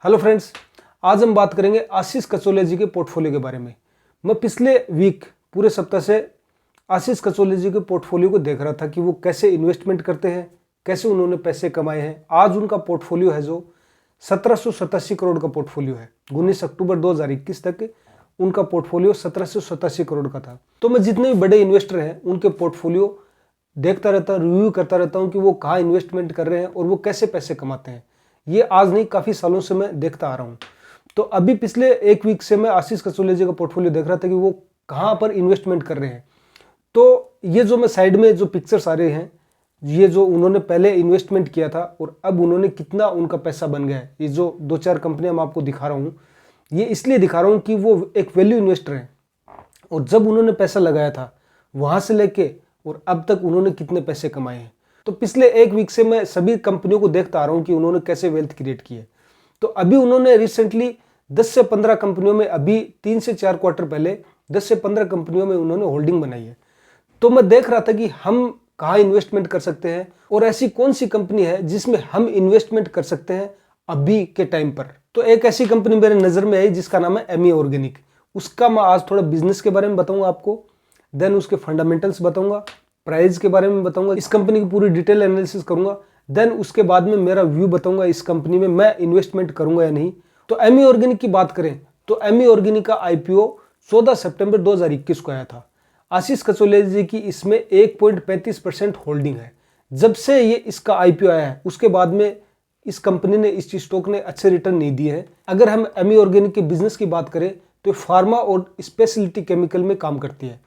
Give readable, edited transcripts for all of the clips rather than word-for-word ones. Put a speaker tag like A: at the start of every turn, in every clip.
A: Hello friends, आज हम बात करेंगे आशीष कचोले जी के पोर्टफोलियो के बारे में। मैं पिछले वीक पूरे सप्ताह से आशीष कचोले जी के पोर्टफोलियो को देख रहा था कि वो कैसे इन्वेस्टमेंट करते हैं, कैसे उन्होंने पैसे कमाए हैं। आज उनका पोर्टफोलियो है जो 1787 करोड़ का पोर्टफोलियो है। 19 अक्टूबर 2021 तक उनका पोर्टफोलियो 1787 करोड़ का था। तो मैं जितने भी बड़े इन्वेस्टर हैं उनके पोर्टफोलियो देखता रहता हूँ, रिव्यू करता रहता हूँ कि वो कहाँ इन्वेस्टमेंट कर रहे हैं और वो कैसे पैसे कमाते हैं। ये आज नहीं, काफ़ी सालों से मैं देखता आ रहा हूँ। तो अभी पिछले एक वीक से मैं आशीष कचोले जी का पोर्टफोलियो देख रहा था कि वो कहाँ पर इन्वेस्टमेंट कर रहे हैं। तो ये जो मैं साइड में जो पिक्चर्स आ रहे हैं, ये जो उन्होंने पहले इन्वेस्टमेंट किया था और अब उन्होंने कितना उनका पैसा बन गया है। ये जो 2-4 कंपनियां मैं आपको दिखा रहा हूँ, ये इसलिए दिखा रहा हूँ कि वो एक वैल्यू इन्वेस्टर हैं और जब उन्होंने पैसा लगाया था वहाँ से लेके और अब तक उन्होंने कितने पैसे कमाए हैं। तो पिछले एक वीक से मैं सभी कंपनियों को देखता आ रहा हूँ कि उन्होंने कैसे वेल्थ क्रिएट की है। तो अभी उन्होंने रिसेंटली 10 से 15 कंपनियों में, अभी 3 से 4 क्वार्टर पहले 10 से 15 कंपनियों में उन्होंने होल्डिंग बनाई है। तो मैं देख रहा था कि हम कहाँ इन्वेस्टमेंट कर सकते हैं और ऐसी कौन सी कंपनी है जिसमें हम इन्वेस्टमेंट कर सकते हैं अभी के टाइम पर। तो एक ऐसी कंपनी मेरे नज़र में आई जिसका नाम है एमी ऑर्गेनिक। उसका मैं आज थोड़ा बिजनेस के बारे में बताऊंगा आपको, देन उसके फंडामेंटल्स बताऊंगा, प्राइस के बारे में बताऊंगा, इस कंपनी की पूरी डिटेल एनालिसिस करूंगा, देन उसके बाद में मेरा व्यू बताऊंगा इस कंपनी में मैं इन्वेस्टमेंट करूंगा या नहीं। तो एमी ऑर्गेनिक की बात करें तो एमी ऑर्गेनिक का आईपीओ 14 सितंबर 2021 को आया था। आशीष कचोले जी की इसमें 1.35% होल्डिंग है। जब से ये इसका आईपीओ आया है उसके बाद में इस कंपनी ने, इस स्टॉक ने अच्छे रिटर्न नहीं दिए हैं। अगर हम एमी ऑर्गेनिक के बिजनेस की बात करें तो फार्मा और स्पेशलिटी केमिकल में काम करती है।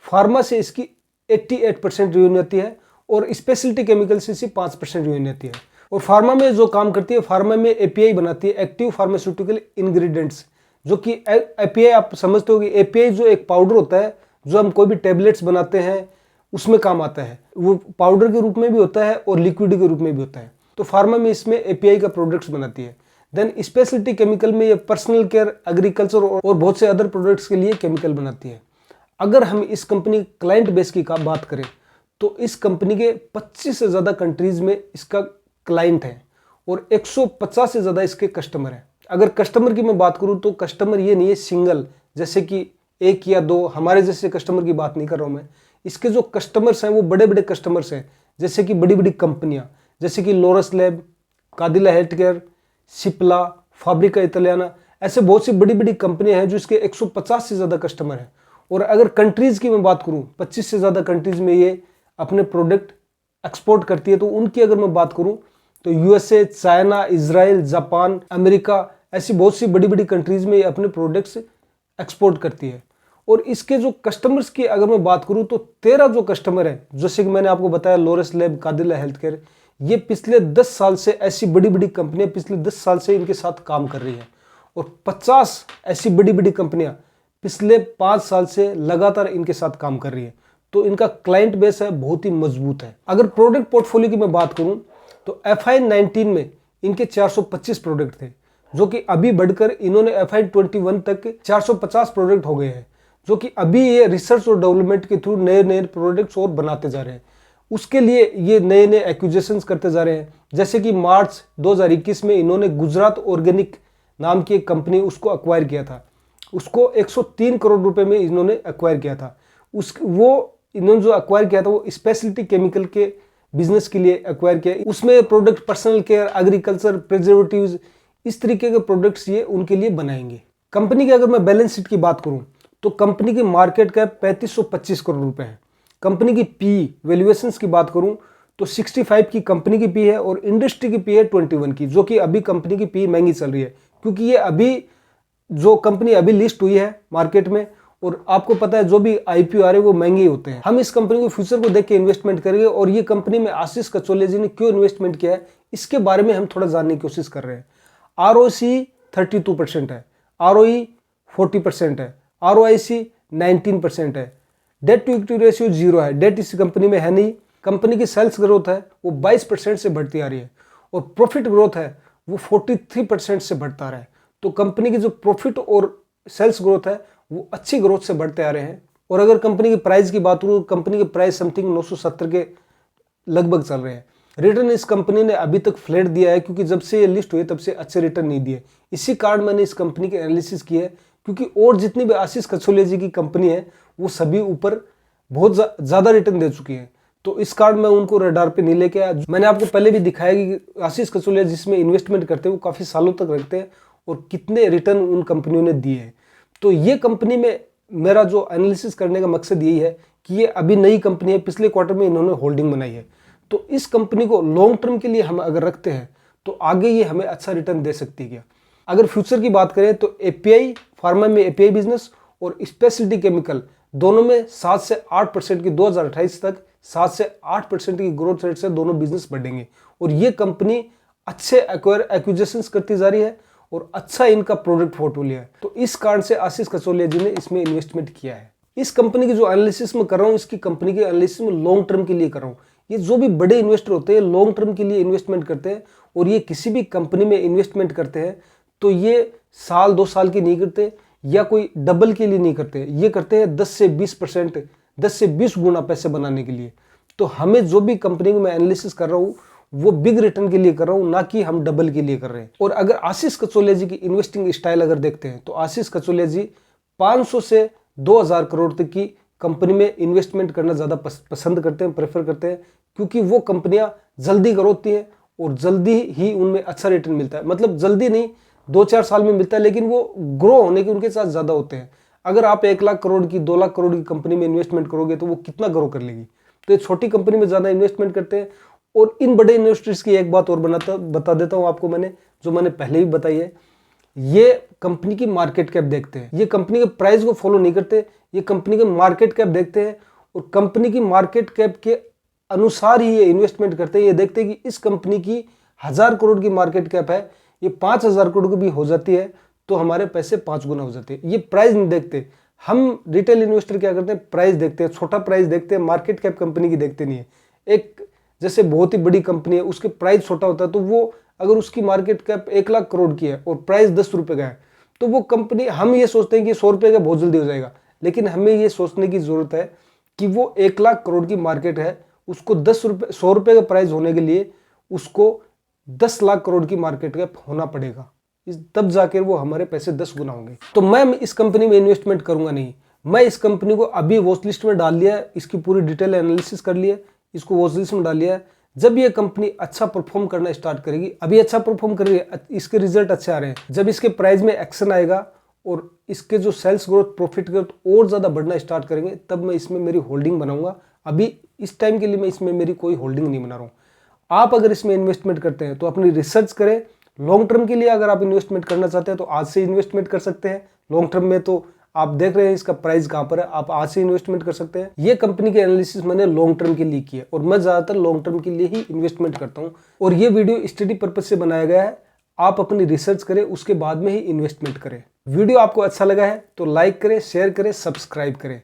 A: फार्मा से इसकी 88% रेवेन्यू आती है और स्पेशलिटी केमिकल से इसकी 5% रेवेन्यू आती है। और फार्मा में जो काम करती है, फार्मा में एपीआई बनाती है, एक्टिव फार्मास्यूटिकल इंग्रेडिएंट्स, जो कि एपीआई आप समझते हो कि एपीआई जो एक पाउडर होता है जो हम कोई भी टेबलेट्स बनाते हैं उसमें काम आता है। वो पाउडर के रूप में भी होता है और लिक्विड के रूप में भी होता है। तो फार्मा में इसमें एपीआई का प्रोडक्ट्स बनाती है। देन स्पेशलिटी केमिकल में ये पर्सनल केयर, एग्रीकल्चर और बहुत से अदर प्रोडक्ट्स के लिए केमिकल बनाती है। अगर हम इस कंपनी क्लाइंट बेस की बात करें तो इस कंपनी के 25 से ज़्यादा कंट्रीज में इसका क्लाइंट है और 150 से ज़्यादा इसके कस्टमर हैं। अगर कस्टमर की मैं बात करूं तो कस्टमर ये नहीं है सिंगल, जैसे कि एक या दो, हमारे जैसे कस्टमर की बात नहीं कर रहा हूं मैं। इसके जो कस्टमर्स हैं वो बड़े बड़े कस्टमर्स हैं, जैसे कि बड़ी बड़ी कंपनियां, जैसे कि Laurus lab, Cadila health care, Cipla, Fabbrica Italiana, ऐसे बहुत सी बड़ी बड़ी कंपनियां हैं जो इसके 150 से ज़्यादा कस्टमर हैं। और अगर कंट्रीज़ की मैं बात करूं, 25 से ज़्यादा कंट्रीज़ में ये अपने प्रोडक्ट एक्सपोर्ट करती है। तो उनकी अगर मैं बात करूं तो USA, China, Israel, Japan, America, ऐसी बहुत सी बड़ी बड़ी कंट्रीज़ में ये अपने प्रोडक्ट्स एक्सपोर्ट करती है। और इसके जो कस्टमर्स की अगर मैं बात करूं तो 13 जो कस्टमर है, जैसे कि मैंने आपको बताया Lord's lab, Cadila health care, ये पिछले 10 साल से, ऐसी बड़ी बड़ी कंपनियां पिछले 10 साल से इनके साथ काम कर रही है। और 50 ऐसी बड़ी बड़ी कंपनियां पिछले 5 साल से लगातार इनके साथ काम कर रही है। तो इनका क्लाइंट बेस है बहुत ही मजबूत है। अगर प्रोडक्ट पोर्टफोलियो की मैं बात करूं तो FY19 में इनके 425 प्रोडक्ट थे, जो कि अभी बढ़कर इन्होंने FY21 तक 450 प्रोडक्ट हो गए हैं, जो कि अभी ये रिसर्च और डेवलपमेंट के थ्रू नए नए प्रोडक्ट्स और बनाते जा रहे हैं। उसके लिए ये नए नए एक्विजिशंस करते जा रहे हैं। जैसे कि मार्च 2021 में इन्होंने गुजरात ऑर्गेनिक नाम की एक कंपनी, उसको अक्वायर किया था। उसको 103 करोड़ रुपए में इन्होंने एक्वायर किया था। इन्होंने जो एक्वायर किया था वो स्पेशलिटी केमिकल के बिजनेस के लिए एक्वायर किया। उसमें product personal care, agriculture, preservatives, इस तरीके के प्रोडक्ट्स ये उनके लिए बनाएंगे। कंपनी की अगर मैं बैलेंस शीट की बात करूं तो कंपनी की मार्केट कैप 3525 करोड़ रुपए है। कंपनी की पी वैल्यूएशंस की बात करूं तो 65 की कंपनी की पी है और इंडस्ट्री की पी है 21 की, जो कि अभी कंपनी की पी महंगी चल रही है क्योंकि ये अभी जो कंपनी अभी लिस्ट हुई है मार्केट में। और आपको पता है जो भी आईपीओ आ रहे हैं वो महंगे होते हैं। हम इस कंपनी को फ्यूचर को देख के इन्वेस्टमेंट करेंगे और ये कंपनी में आशीष कचोले जी ने क्यों इन्वेस्टमेंट किया है इसके बारे में हम थोड़ा जानने की कोशिश कर रहे हैं। ROC 32% है, ROE 40% है, ROIC 19% है, डेट टू इक्विटी रेशियो 0 है, डेट इस कंपनी में है नहीं। कंपनी की सेल्स ग्रोथ है वो 22% से बढ़ती आ रही है और प्रॉफिट ग्रोथ है वो 43% से बढ़ता आ रहा है। तो कंपनी की जो प्रॉफिट और सेल्स ग्रोथ है वो अच्छी ग्रोथ से बढ़ते आ रहे हैं। और अगर कंपनी की प्राइस की बात करूँ, कंपनी के प्राइस समथिंग 970 के लगभग चल रहे हैं। रिटर्न इस कंपनी ने अभी तक फ्लैट दिया है, क्योंकि जब से ये लिस्ट हुई तब से अच्छे रिटर्न नहीं दिए। इसी कारण मैंने इस कंपनी के एनालिसिस किया है, क्योंकि और जितनी भी आशीष कचोले जी की कंपनी है वो सभी ऊपर बहुत ज़्यादा रिटर्न दे चुकी है। तो इस कारण मैं उनको रडार पे नहीं लेके आया। मैंने आपको पहले भी दिखाया कि आशीष कचोले जिसमें इन्वेस्टमेंट करते हैं वो काफ़ी सालों तक रखते हैं और कितने रिटर्न उन कंपनियों ने दिए हैं। तो ये कंपनी में मेरा जो एनालिसिस करने का मकसद यही है कि ये अभी नई कंपनी है, पिछले क्वार्टर में इन्होंने होल्डिंग बनाई है। तो इस कंपनी को लॉन्ग टर्म के लिए हम अगर रखते हैं तो आगे ये हमें अच्छा रिटर्न दे सकती है क्या। अगर फ्यूचर की बात करें तो एपीआई, फार्मा में एपीआई बिजनेस और स्पेशलिटी केमिकल दोनों में 7 से 8% की 2028 तक 7 से 8% की ग्रोथ रेट से दोनों बिजनेस बढ़ेंगे। और ये कंपनी अच्छे एक्विजिशंस करती जा रही है और अच्छा इनका प्रोडक्ट पोर्टफोलियो है। तो इस कारण से आशीष कचोलिया जी ने इसमें इन्वेस्टमेंट किया है। इस कंपनी की जो एनालिसिस में कर रहा हूँ, इसकी कंपनी के एनालिसिस में लॉन्ग टर्म के लिए कर रहा हूँ। ये जो भी बड़े इन्वेस्टर होते हैं लॉन्ग टर्म के लिए इन्वेस्टमेंट करते हैं, और ये किसी भी कंपनी में इन्वेस्टमेंट करते हैं तो ये साल 2 साल की नहीं करते या कोई डबल के लिए नहीं करते, ये करते हैं 10 से 20%, 10 से 20 गुना पैसे बनाने के लिए। तो हमें जो भी कंपनी में मैं एनालिसिस कर रहा हूँ वो बिग रिटर्न के लिए कर रहा हूँ, ना कि हम डबल के लिए कर रहे हैं। और अगर आशीष कचोलिया जी की इन्वेस्टिंग स्टाइल अगर देखते हैं तो आशीष कचोलिया जी 500 से 2000 करोड़ तक की कंपनी में इन्वेस्टमेंट करना ज़्यादा पसंद करते हैं, प्रेफर करते हैं, क्योंकि वो कंपनियां जल्दी ग्रो होती हैं और जल्दी ही उनमें अच्छा रिटर्न मिलता है। मतलब जल्दी नहीं, 2-4 साल में मिलता है, लेकिन वो ग्रो होने के उनके साथ ज़्यादा होते हैं। अगर आप 1 लाख करोड़ की, 2 लाख करोड़ की कंपनी में इन्वेस्टमेंट करोगे तो वो कितना ग्रो कर लेगी। तो ये छोटी कंपनी में ज़्यादा इन्वेस्टमेंट करते हैं। और इन बड़े इन्वेस्टर्स की एक बात और बता देता हूँ आपको, मैंने पहले भी बताई है, ये कंपनी की मार्केट कैप देखते हैं। ये कंपनी के प्राइस को फॉलो नहीं करते, ये कंपनी के मार्केट कैप देखते हैं और कंपनी की मार्केट कैप के अनुसार ही ये इन्वेस्टमेंट करते हैं। ये देखते हैं कि इस कंपनी की 1000 करोड़ की मार्केट कैप है, ये 5000 करोड़ की भी हो जाती है तो हमारे पैसे 5 गुना हो जाते हैं। ये प्राइस नहीं देखते। हम रिटेल इन्वेस्टर क्या करते हैं, प्राइस देखते हैं, छोटा प्राइस देखते हैं, मार्केट कैप कंपनी की देखते नहीं है। एक जैसे बहुत ही बड़ी कंपनी है, उसके प्राइस छोटा होता है, तो वो अगर उसकी मार्केट कैप 1 लाख करोड़ की है और प्राइस 10 रुपए का है तो वो कंपनी, हम ये सोचते हैं कि 100 रुपए का बहुत जल्दी हो जाएगा, लेकिन हमें ये सोचने की जरूरत है कि वो 1 लाख करोड़ की मार्केट है, उसको 100 रुपए का प्राइस होने के लिए उसको 10 लाख करोड़ की मार्केट कैप होना पड़ेगा, तब जाकर वो हमारे पैसे 10 गुना होंगे। तो मैं इस कंपनी में इन्वेस्टमेंट करूंगा नहीं। मैं इस कंपनी को अभी वॉच लिस्ट में डाल लिया है, इसकी पूरी डिटेल एनालिसिस कर लिया है, इसको वॉच लिस्ट में डाल लिया है। जब ये कंपनी अच्छा परफॉर्म करना स्टार्ट करेगी, अभी अच्छा परफॉर्म कर रही है, इसके रिजल्ट अच्छे आ रहे हैं, जब इसके प्राइस में एक्शन आएगा और इसके जो सेल्स ग्रोथ, प्रॉफिट ग्रोथ और ज़्यादा बढ़ना स्टार्ट करेंगे, तब मैं इसमें मेरी होल्डिंग बनाऊंगा। अभी इस टाइम के लिए मैं इसमें मेरी कोई होल्डिंग नहीं बना रहा हूँ। आप अगर इसमें इन्वेस्टमेंट करते हैं तो अपनी रिसर्च करें। लॉन्ग टर्म के लिए अगर आप इन्वेस्टमेंट करना चाहते हैं तो आज से इन्वेस्टमेंट कर सकते हैं। लॉन्ग टर्म में तो आप देख रहे हैं इसका प्राइस कहां पर है, आप आज से इन्वेस्टमेंट कर सकते हैं। ये कंपनी के एनालिसिस मैंने लॉन्ग टर्म के लिए किया और मैं ज्यादातर लॉन्ग टर्म के लिए ही इन्वेस्टमेंट करता हूं। और ये वीडियो स्टडी पर्पज से बनाया गया है, आप अपनी रिसर्च करें, उसके बाद में ही इन्वेस्टमेंट करें। वीडियो आपको अच्छा लगा है तो लाइक करें, शेयर करें, सब्सक्राइब करें।